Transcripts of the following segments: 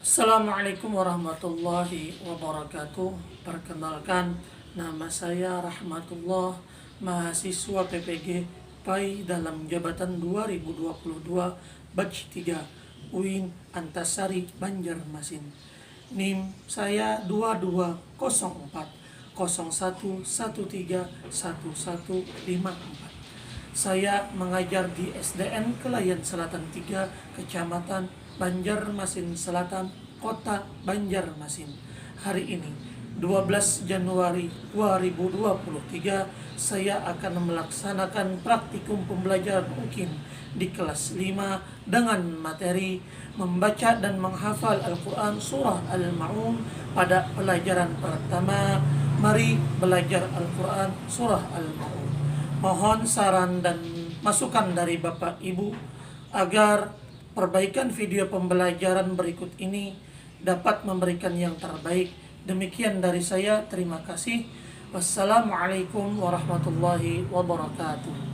Assalamualaikum warahmatullahi wabarakatuh. Perkenalkan, nama saya Rahmatullah, mahasiswa PPG PAI dalam jabatan 2022 Batch 3 UIN Antasari Banjarmasin. NIM saya 2204 01131154. Saya mengajar di SDN Kelayan Selatan 3, Kecamatan Banjarmasin Selatan, Kota Banjarmasin. Hari ini 12 Januari 2023 saya akan melaksanakan praktikum pembelajaran UKIM di kelas 5 dengan materi membaca dan menghafal Al-Quran Surah Al-Ma'un pada pelajaran pertama. Mari belajar Al-Quran Surah Al-Ma'un. Mohon saran dan masukan dari Bapak Ibu agar perbaikan video pembelajaran berikut ini dapat memberikan yang terbaik. Demikian dari saya, terima kasih. Wassalamualaikum warahmatullahi wabarakatuh.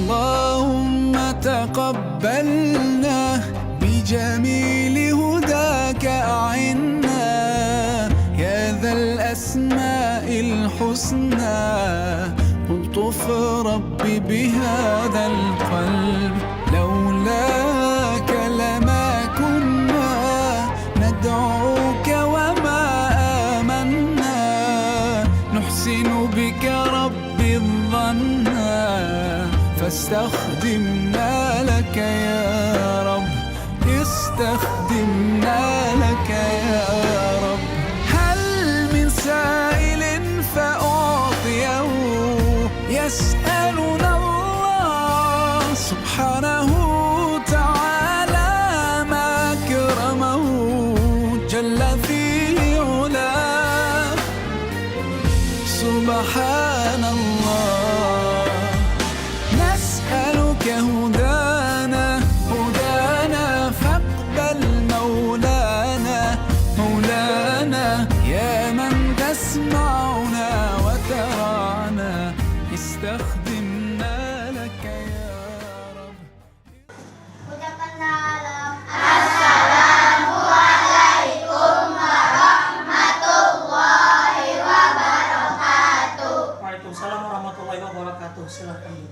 اللهم تقبلنا بجميل هداك أعنا يا ذا الأسماء الحسنى الطف ربي بهذا القلب لولاك لما كنا ندعوك وما آمنا نحسن بك ربي الظن فاستخدمنا لك يا رب استخدمنا لك يا رب هل من سائل فأعطيه يسألنا الله سبحانه تعالى ما أكرمه جل في علاه سبحان الله هدانا فاقبل مولانا يا من تسمعنا وترانا استخدمنا لك يا رب. Assalamualaikum warahmatullahi wabarakatuh. Waalaikumsalam warahmatullahi wabarakatuh. Silakan.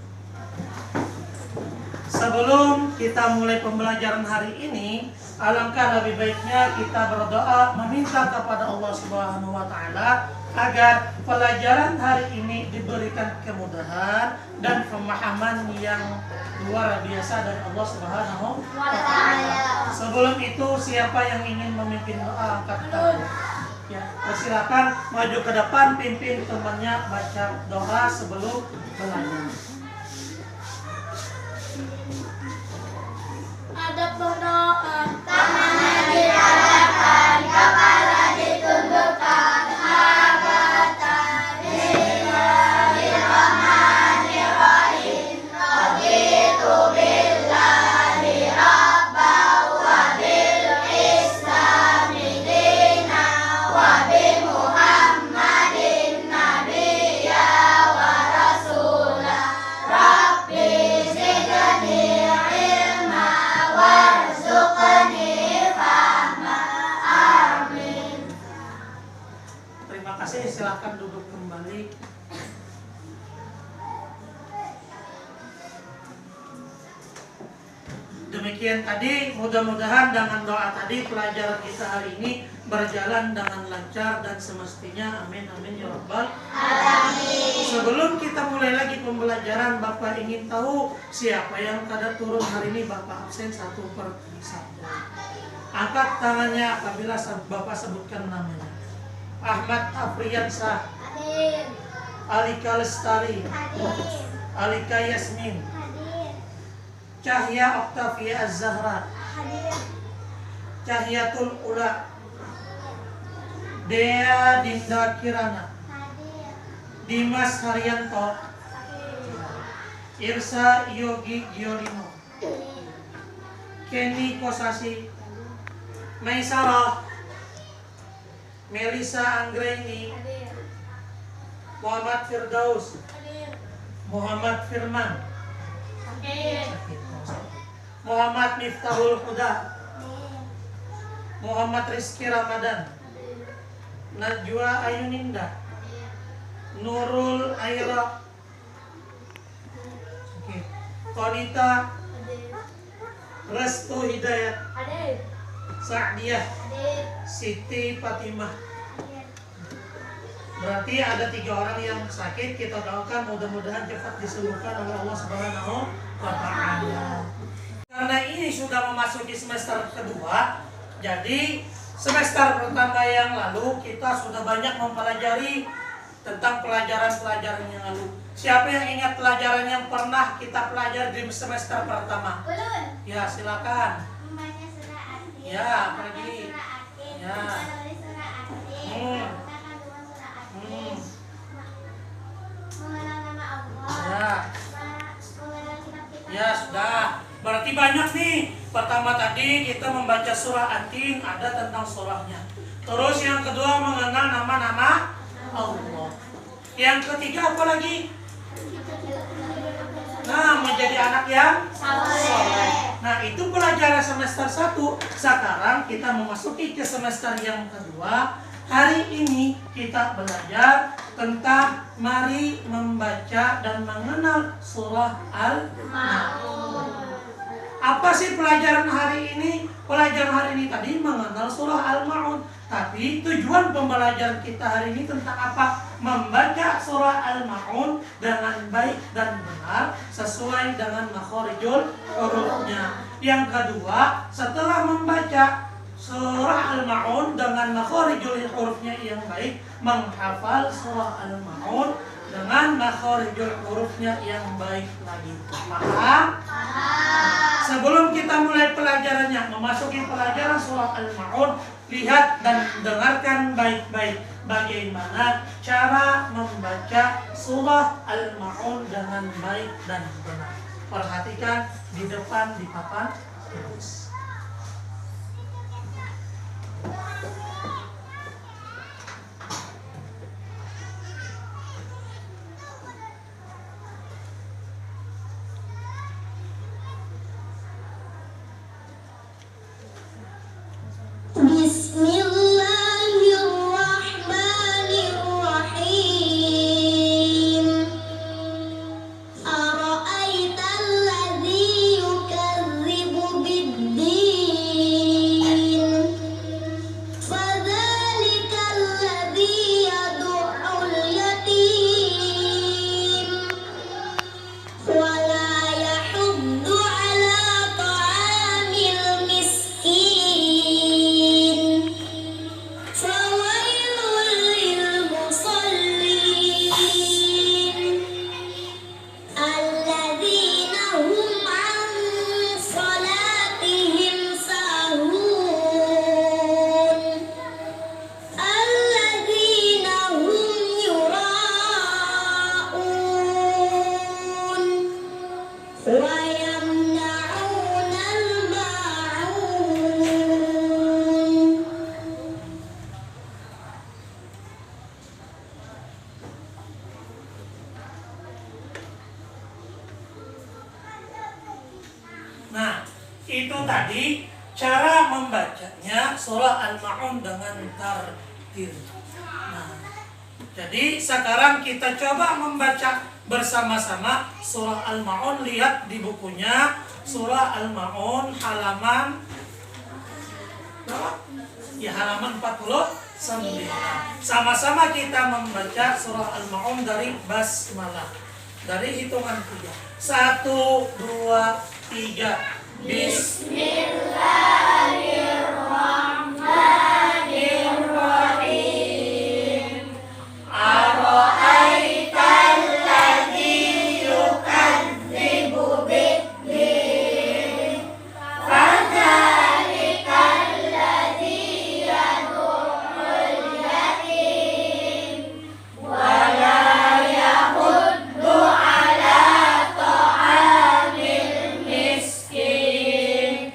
Sebelum kita mulai pembelajaran hari ini, alangkah lebih baiknya kita berdoa meminta kepada Allah Subhanahu wa taala agar pelajaran hari ini diberikan kemudahan dan pemahaman yang luar biasa dari Allah Subhanahu wa taala. Sebelum itu, siapa yang ingin memimpin doa angkat tangan. Ya, silakan maju ke depan, pimpin temannya baca doa sebelum belajar. Adab berdoa, tangannya diarahkan, kepala ditundukkan, Bismillahirrahmanirrahim. Raditu billahi rabban wa bil islami dinan wa bi Muhammadin nabiyya wa rasulah. Rabbi zidni warzuqni fahma. Amin. Terima kasih, silakan duduk kembali. Demikian tadi, mudah-mudahan dengan doa tadi pelajaran kita hari ini berjalan dengan lancar dan semestinya. Amin amin ya rabbal alamin. Sebelum kita mulai lagi pembelajaran, Bapak ingin tahu siapa yang kada turun hari ini? Bapak absen satu per satu. Angkat tangannya apabila Bapak sebutkan namanya. Ahmad Afriyansah, Hadir. Alika Lestari, Hadir. Alika Yasmin, Hadir. Cahya Oktavia Az-Zahra, Hadir. Cahyatul Ula, Dea Dinda Kirana, Hadir. Dimas Haryanto, Hadir. Irsa Yogi Giolino, Kenny Kosasi, Maisarah, Melisa Anggraini, Hadir. Muhammad Firdaus, Hadir. Muhammad Firman, Hadir. Muhammad Miftahul Huda, Hadir. Muhammad Rizky Ramadan, Hadir. Najwa Ayuninda, Hadir. Nurul Aira, Konita, Hadir. Restu Hidayat, Hadir. Sa'diyah, Hadir. Siti Fatimah. Hadir. Berarti ada 3 orang yang sakit, kita doakan mudah-mudahan cepat disembuhkan oleh Allah Subhanahu wa Ta'ala. Karena ini sudah memasuki semester kedua, jadi semester pertama yang lalu kita sudah banyak mempelajari tentang pelajaran-pelajaran yang lalu. Siapa yang ingat pelajaran yang pernah kita pelajari di semester pertama? Ulun. Ya, silakan. Membaca surah Atin. Ya, Membaca pergi. surah Atin. Ya. Menulis surah Atin. Hmm. Melakukan kandungan surah Atin. Hmm. Mengenal nama Allah. Ya. Mengenal kitab-kitab Ya, Allah. sudah. Berarti banyak nih. Pertama tadi kita membaca surah Atin, ada tentang surahnya. Terus yang kedua mengenal nama-nama Allah. Yang ketiga apa lagi? Nah, menjadi anak yang soleh. Nah, itu pelajaran semester 1. Sekarang kita memasuki ke semester yang kedua. Hari ini kita belajar tentang mari membaca dan mengenal surah Al-Ma'un. Apa sih pelajaran hari ini? Pelajaran hari ini tadi mengenal surah Al-Ma'un. Tapi tujuan pembelajaran kita hari ini tentang apa? Membaca surah Al-Ma'un dengan baik dan benar sesuai dengan makhorijul hurufnya. Yang kedua, setelah membaca surah Al-Ma'un dengan makhorijul hurufnya yang baik, menghafal surah Al-Ma'un dengan makhorijul hurufnya yang baik lagi. Paham? Sebelum kita mulai pelajarannya, memasuki pelajaran surah Al-Ma'un, lihat dan dengarkan baik-baik bagaimana cara membaca surah Al-Ma'un dengan baik dan benar. Perhatikan di depan di papan tulis. Bismillahirrahmanirrahim. Ara'aital ladzi yukadzibu bid-din. Fadzalikal ladzi yad'ul yatim. Wa la yahuddu 'ala ta'amil miskin. Fawailul lil musallin. Alladzina hum 'an salatihim sahun. Alladzina hum yura'un. Wa yamna'unal ma'un. Nah, itu tadi cara membacanya surah Al-Ma'un dengan tartil. Nah, jadi sekarang kita coba membaca bersama-sama surah Al-Ma'un. Lihat di bukunya surah Al-Ma'un halaman berapa? Ya, halaman 49. Sama-sama kita membaca surah Al-Ma'un dari basmalah. Dari hitungan 3. 1, 2, 3. Bismillahirrahmanirrahim. Ara'aital ladzi yukadzibu bid-din. Fadzalikal ladzi yad'ul yatim. Wa la yahuddu 'ala ta'amil miskin.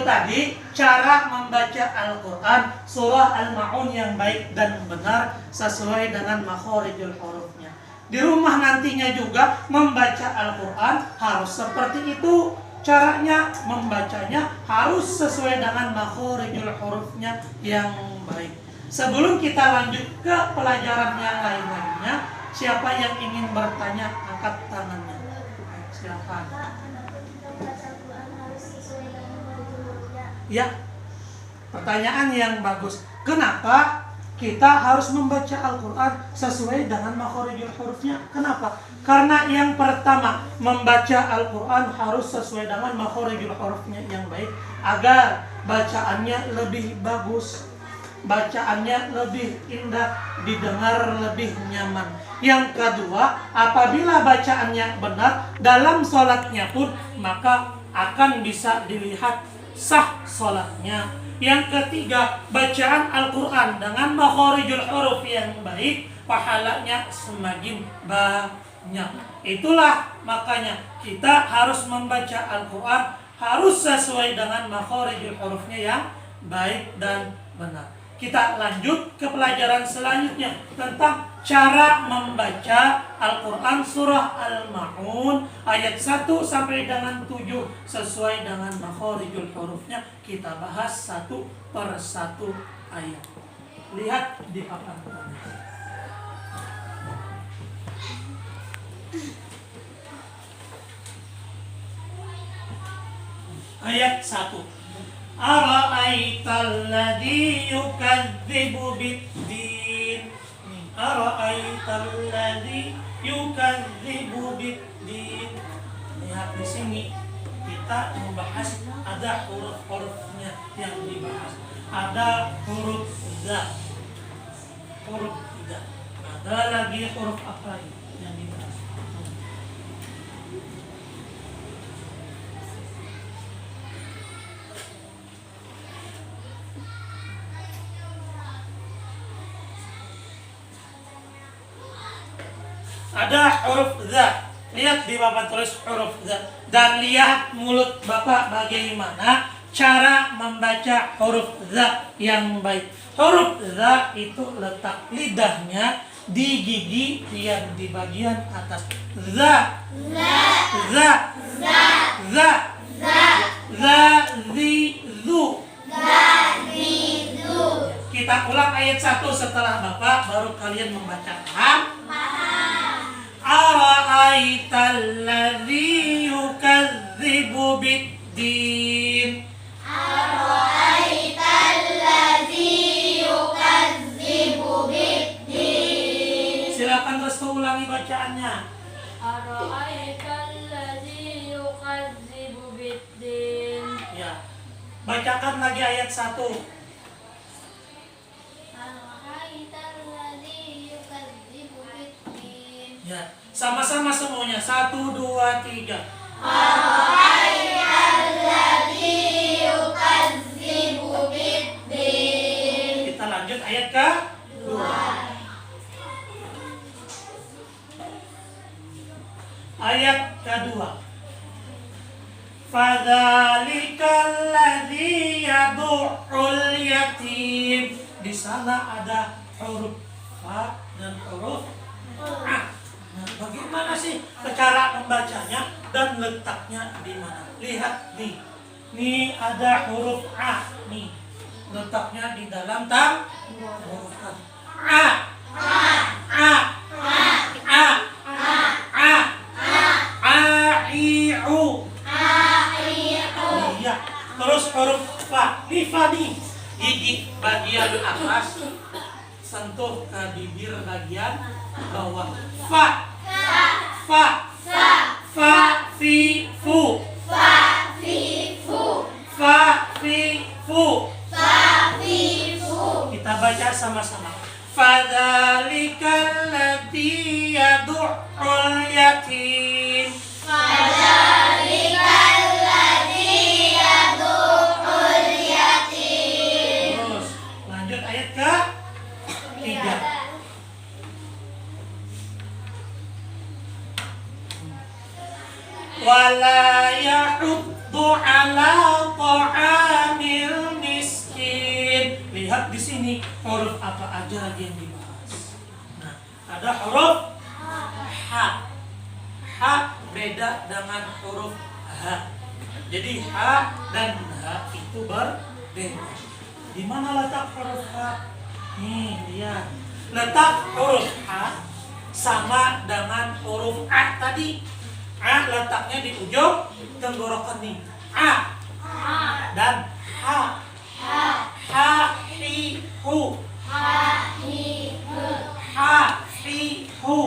tadi cara membaca Al-Quran surah Al-Ma'un yang baik dan benar sesuai dengan makhorijul hurufnya. Di rumah nantinya juga membaca Al-Quran harus seperti itu. Caranya membacanya harus sesuai dengan makhorijul hurufnya yang baik. Sebelum kita lanjut ke pelajaran yang lain-lainnya, siapa yang ingin bertanya angkat tangannya. Silakan. Ya, pertanyaan yang bagus. Kenapa kita harus membaca Al-Quran sesuai dengan makhorijul hurufnya? Kenapa? Karena yang pertama, membaca Al-Quran harus sesuai dengan makhorijul hurufnya yang baik agar bacaannya lebih bagus, bacaannya lebih indah, didengar lebih nyaman. Yang kedua, apabila bacaannya benar dalam sholatnya pun, maka akan bisa dilihat sah sholatnya. Yang ketiga, bacaan Al-Quran dengan makhorijul huruf yang baik, pahalanya semakin banyak. Itulah makanya kita harus membaca Al-Quran harus sesuai dengan makhorijul hurufnya yang baik dan benar. Kita lanjut ke pelajaran selanjutnya tentang cara membaca Al-Quran surah Al-Ma'un ayat 1 sampai dengan 7 sesuai dengan makhorijul hurufnya. Kita bahas satu per satu ayat. Lihat di papan. Ayat 1. Ara'aital ladzi yukadzibu bid-din. Ara'aital ladzi yukadzibu bid-din. Lihat di sini kita membahas ada huruf-hurufnya yang dibahas. Ada huruf za, huruf tidak. Ada lagi huruf apa yang dibahas? Ada huruf za. Lihat di papan tulis huruf za. Dan lihat mulut Bapak bagaimana cara membaca huruf za yang baik. Huruf za itu letak lidahnya di gigi yang di bagian atas. Za, za, za, za, za, za, za, zi, zu. Kita ulang ayat 1 setelah Bapak, baru kalian membaca. Ara'aital ladzi yukadzibu bid-din. Ara'aital ladzi yukadzibu bid-din. Silakan terus ulangi bacaannya. Ara'aital ladzi yukadzibu bid-din. Ya. Bacakan lagi ayat 1. Ara'aital ladzi yukadzibu bid-din. Ya, sama-sama semuanya. 1, 2, 3. Ara'aital ladzi yukadzibu bid-din. Kita lanjut ayat ke 2. Ayat kedua. Fadzalikal ladzi yad'ul yatim. Di sana ada huruf fa dan huruf a. Nah, bagaimana sih cara membacanya dan letaknya di mana? Lihat nih. Nih ada huruf a nih. Letaknya di dalam huruf a. A. A. A. A. A. A. I. U. Iya. Terus huruf fa. Nih fa nih. Gigi bagian atas sentuh ke bibir bagian bawah. Fa. Fa. Fa. Fi. Fu. Fa. Fi. Fu. Kita baca sama-sama. Fadzalikal ladzi yad'ul yatim. Fadzalikal ladzi yad'ul yatim. Terus lanjut ayat ke 3. Wala yahuddu ala ta'am huruf apa aja lagi yang dibahas? Nah, ada huruf H. H beda dengan huruf H. Jadi H dan H itu berbeda. Di mana letak huruf H? Nih, lihat. Letak huruf H sama dengan huruf A tadi. A letaknya di ujung tenggorokan nih. A dan H. H, hi, hu. H, hi, hu.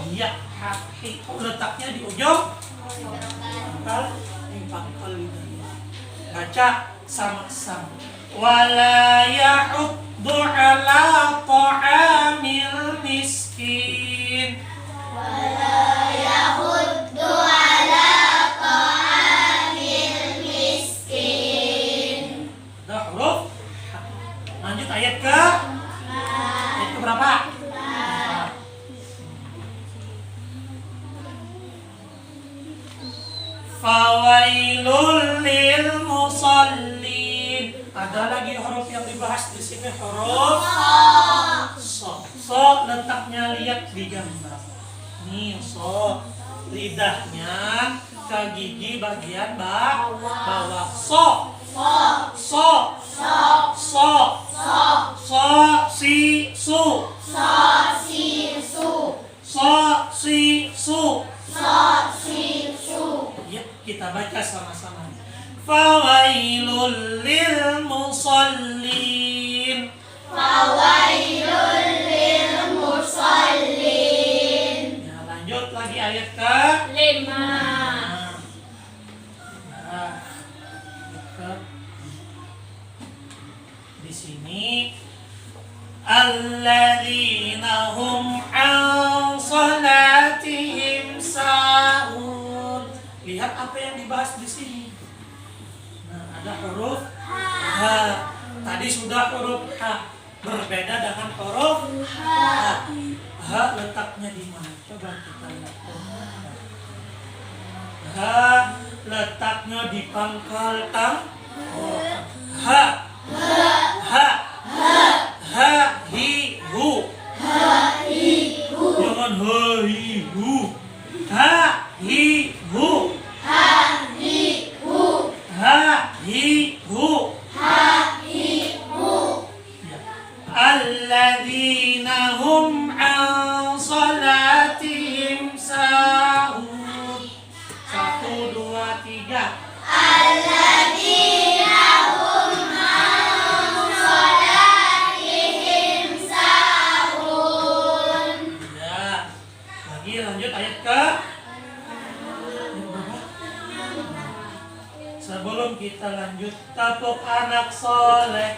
Iya, H, hi, hu letaknya di ujung pangkal lidahnya. Baca sama-sama. Wala ya'uddu ala ta'amil miskin. ولا يحض على طعام المسكين. Udah huruf H. Lanjut ayat ke berapa? Fawailul lil musallin. Ada lagi huruf yang dibahas di sini, huruf so. So letaknya lihat di gambar. Nih so, lidahnya ke gigi bagian bawah. So, so, so, si su, si su. Ya, kita baca sama-sama. Fawailul lil musallin. فويل للمصلين. Ya, lanjut lagi ayat ke 5. Di sini alladzina hum an salatihim sahun. Lihat apa yang dibahas di sini. Nah, ada huruf H. Tadi sudah huruf H. Berbeda dengan huruf H. H letaknya di mana? Coba kita lihat. H letaknya di pangkal tang. H. H. H. Hi. Hu. Jangan H. Hi. Hu. H. Hi. Hu. H. Hi. Hu. Alladzina hum an salatihim sahun. 1, 2, 3. الذين هم عن صلاتهم ساهون. Ya. Lagi lanjut ayat ke. Sebelum kita lanjut, tepuk anak soleh.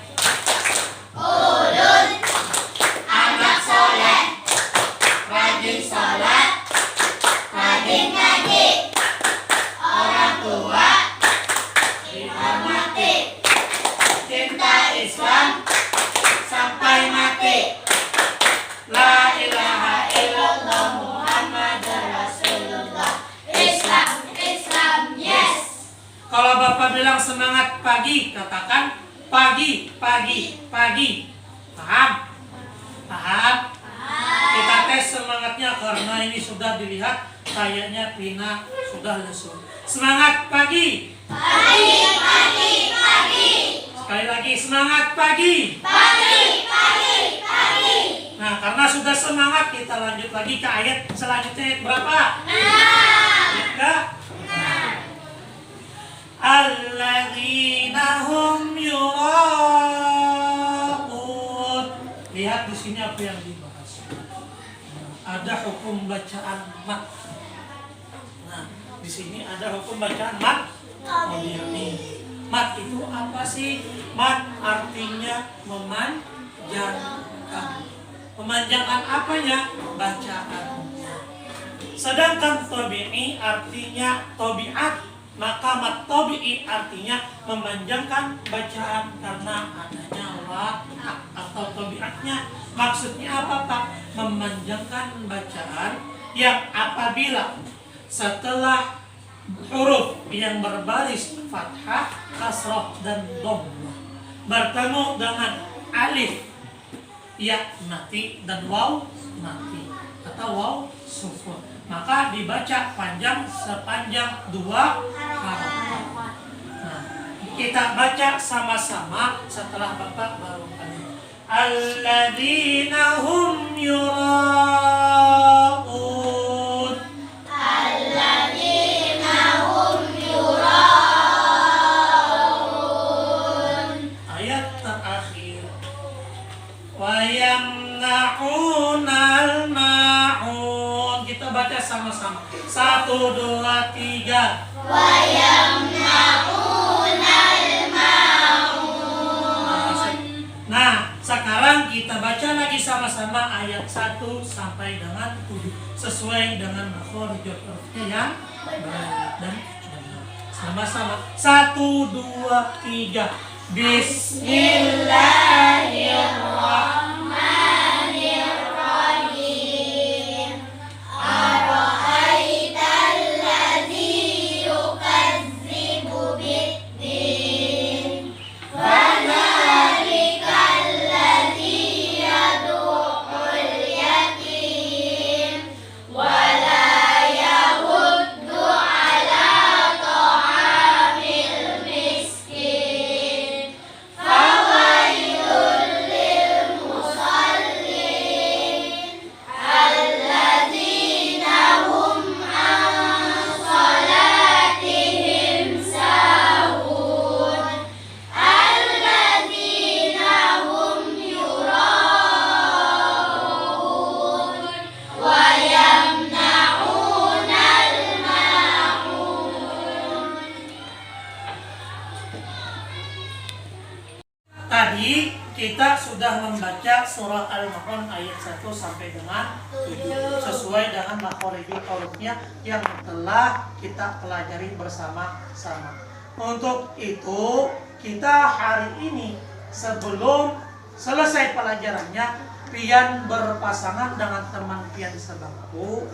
Ulun anak soleh, rajin sholat, rajin ngaji, orang tua dihormati, cinta Islam sampai mati. La ilaha illallah Muhammadur Rasulullah. Islam, yes. Kalau Bapak bilang semangat pagi, katakan pagi. Paham? Kita tes semangatnya karena ini sudah dilihat kayaknya Pina sudah lesu. Semangat pagi. Pagi. Sekali lagi semangat pagi. Nah, karena sudah semangat kita lanjut lagi ke ayat selanjutnya. Ayat berapa? Ayat alladzina hum yura'un. Lihat di sini apa yang dibahas. Ada hukum bacaan mat. Nah, di sini ada hukum bacaan mat. Mat itu apa sih? Mat artinya memanjangkan. Memanjangkan apanya? Bacaannya. Sedangkan tabi'i artinya tabiat. Maka mat tabi'i artinya memanjangkan bacaan karena adanya watak atau tabiatnya. Maksudnya apa Pak? Memanjangkan bacaan yang apabila setelah huruf yang berbaris fathah, kasrah dan dhammah bertemu dengan alif ya mati dan waw mati atau waw sukun, maka dibaca panjang sepanjang 2 harakat. Nah, kita baca sama-sama setelah Bapak baru kali. Alladzina hum yura'un. Alladzina hum yura'un. Ayat terakhir. Wa yamna'unal ma'un. Kita baca sama-sama. 1, 2, 3. Wa yamna'unal Nah, sekarang kita baca lagi sama-sama ayat 1 sampai dengan 7 sesuai dengan makhorijul hurufnya yang baik dan benar. Sama-sama. 1, 2, 3. Bismillahirrahmanirrahim. Ara'aital ladzi yukadzibu bid-din. Fadzalikal ladzi yad'ul yatim wa la yahuddu 'ala ta'amil miskin. Fawailul lil musallin alladzina hum an salatihim sahun alladzina hum yura'un wa yamna'unal ma'un. Tadi kita sudah membaca surah Al-Ma'un ayat 1 sampai dengan 7 sesuai dengan makhorijul hurufnya yang telah kita pelajari bersama-sama. Untuk itu, kita hari ini sebelum selesai pelajarannya, pian berpasangan dengan teman pian sebangku,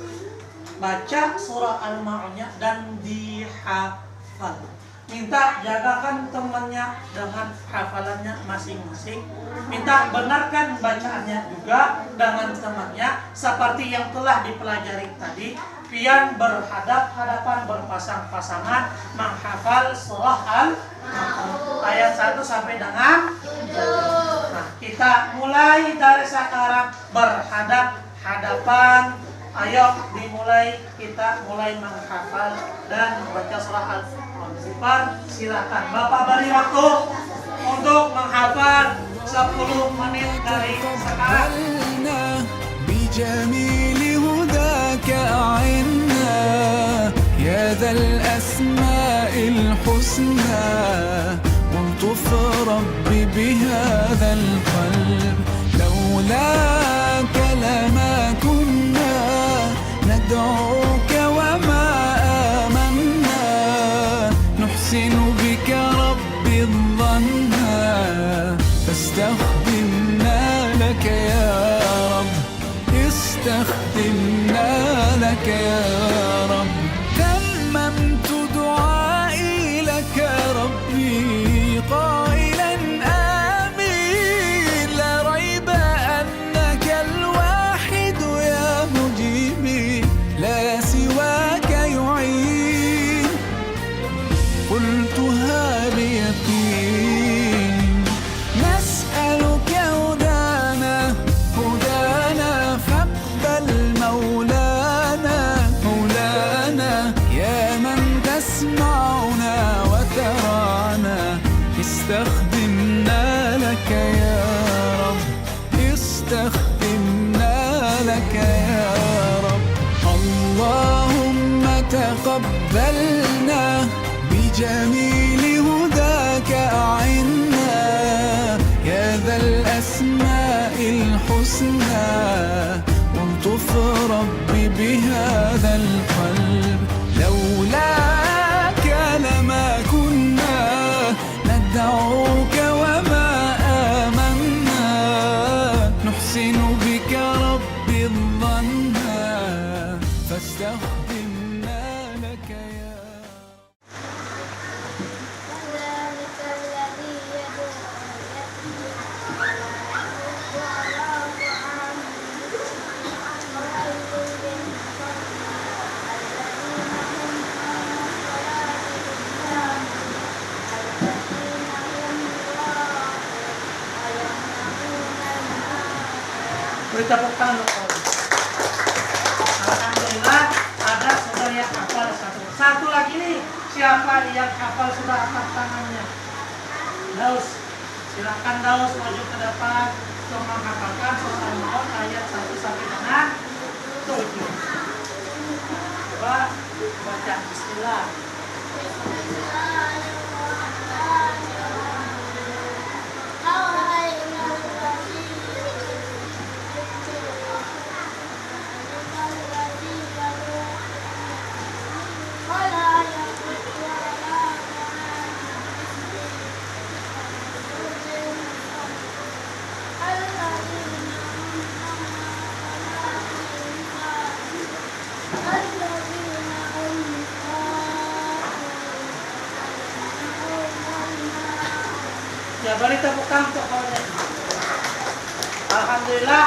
baca surah Al-Ma'unnya dan dihafal. Minta jagakan temannya dengan hafalannya masing-masing. Minta benarkan bacaannya juga dengan temannya seperti yang telah dipelajari tadi. Pian berhadap-hadapan berpasang-pasangan menghafal surah Al-Ma'un ayat 1 sampai dengan 7. Nah, kita mulai dari sekarang berhadap-hadapan. Ayo dimulai, kita mulai menghafal dan membaca surah Al-Ma'un. Silakan Bapak beri waktu untuk menghafal 10 menit dari sekarang. تقبلنا بجميل هداك أعنا يا ذا الأسماء الحسنى والطف رب بهذا القلب لولاك لما كنا ندعوك وما آمنا نحسن بك رب الظن فاستخدمنا لك يا رب استخدمنا لك يا رب تممت دعائي لك ربي قائلا آمين لا ريب أنك الواحد يا مجيبي لا سواك يعين قلتها بيقين نسألك هدانا هدانا فاقبل مولانا مولانا يا من تسمعنا وترانا استخدمنا لك يا رب استخدمنا لك يا رب اللهم تقبلنا بجميل هداك أعنا يا ذا الأسماء الحسنى والطف رب بهذا القلب لولاك لما كنا ندعوك وما آمنا نحسن بك رب الظن فاستخدمنا لك يا فذلك الذي يدعو Beri tepuk tangan untuk Allah. Alhamdulillah ada saudara yang hafal satu. Satu lagi nih, siapa yang hafal sudah angkat tangannya? Daus, silakan Daus maju ke depan untuk menghafalkan surah Al-Maun ayat 1 sampai dengan 7. Coba baca Bismillah. Ya, beri tepuk tangan untuk kawannya. Alhamdulillah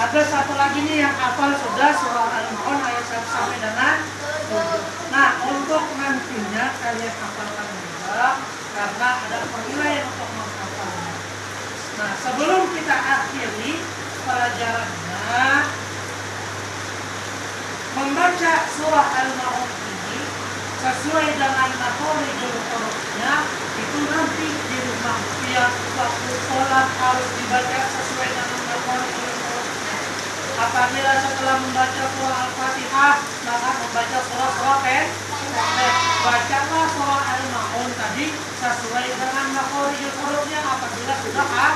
ada satu lagi nih yang hafal sudah surah Al-Maun ayat 1 sampai dengan 7. Nah, untuk nantinya kalian hafalkan juga karena ada penilaian untuk menghafalnya. Nah, sebelum kita akhiri pelajarannya, membaca surah Al-Maun ini sesuai dengan makhorijul hurufnya itu nanti di rumah tiap waktu sholat harus dibaca sesuai dengan makhorijul hurufnya. Apabila setelah membaca surah Al-Fatihah maka membaca surah-surah pendek, bacalah surah Al-Maun tadi sesuai dengan makhorijul hurufnya apabila sudah hafal.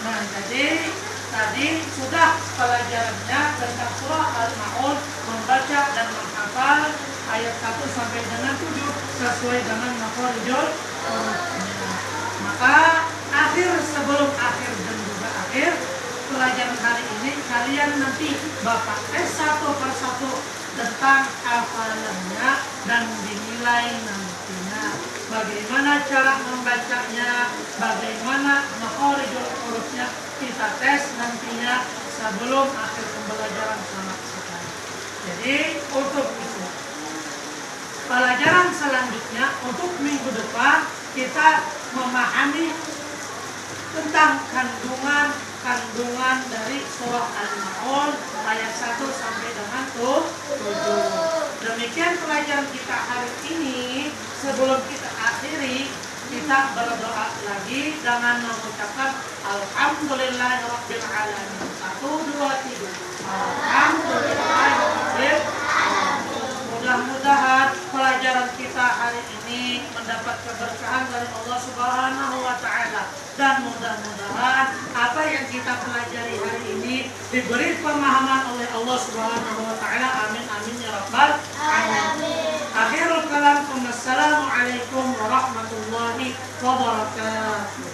Nah, jadi tadi sudah pelajarannya tentang surah Al-Maun, membaca dan menghafal ayat 1 sampai dengan 7 sesuai dengan makhorijul hurufnya. Maka sebelum akhir dan juga akhir pelajaran hari ini kalian nanti Bapak tes satu persatu tentang hafalannya dan dinilai nantinya. Bagaimana cara membacanya, bagaimana makhorijul hurufnya kita tes nantinya sebelum akhir pembelajaran sama sekali. Jadi untuk itu pelajaran selanjutnya untuk minggu depan kita memahami tentang kandungan dari surah Al-Maun ayat 1 sampai dengan 7. Demikian pelajaran kita hari ini. Sebelum kita akhiri, kita berdoa lagi dengan mengucapkan Alhamdulillahirabbil alamin. 1, 2, 3. Alhamdulillahirabbil alamin. Mudah-mudahan pelajaran kita hari ini mendapat keberkahan dari Allah Subhanahu wa taala dan mudah-mudahan apa yang kita pelajari hari ini diberi pemahaman oleh Allah Subhanahu wa taala. Amin amin ya rabbal alamin. Akhirul kalam, assalamualaikum warahmatullahi wabarakatuh.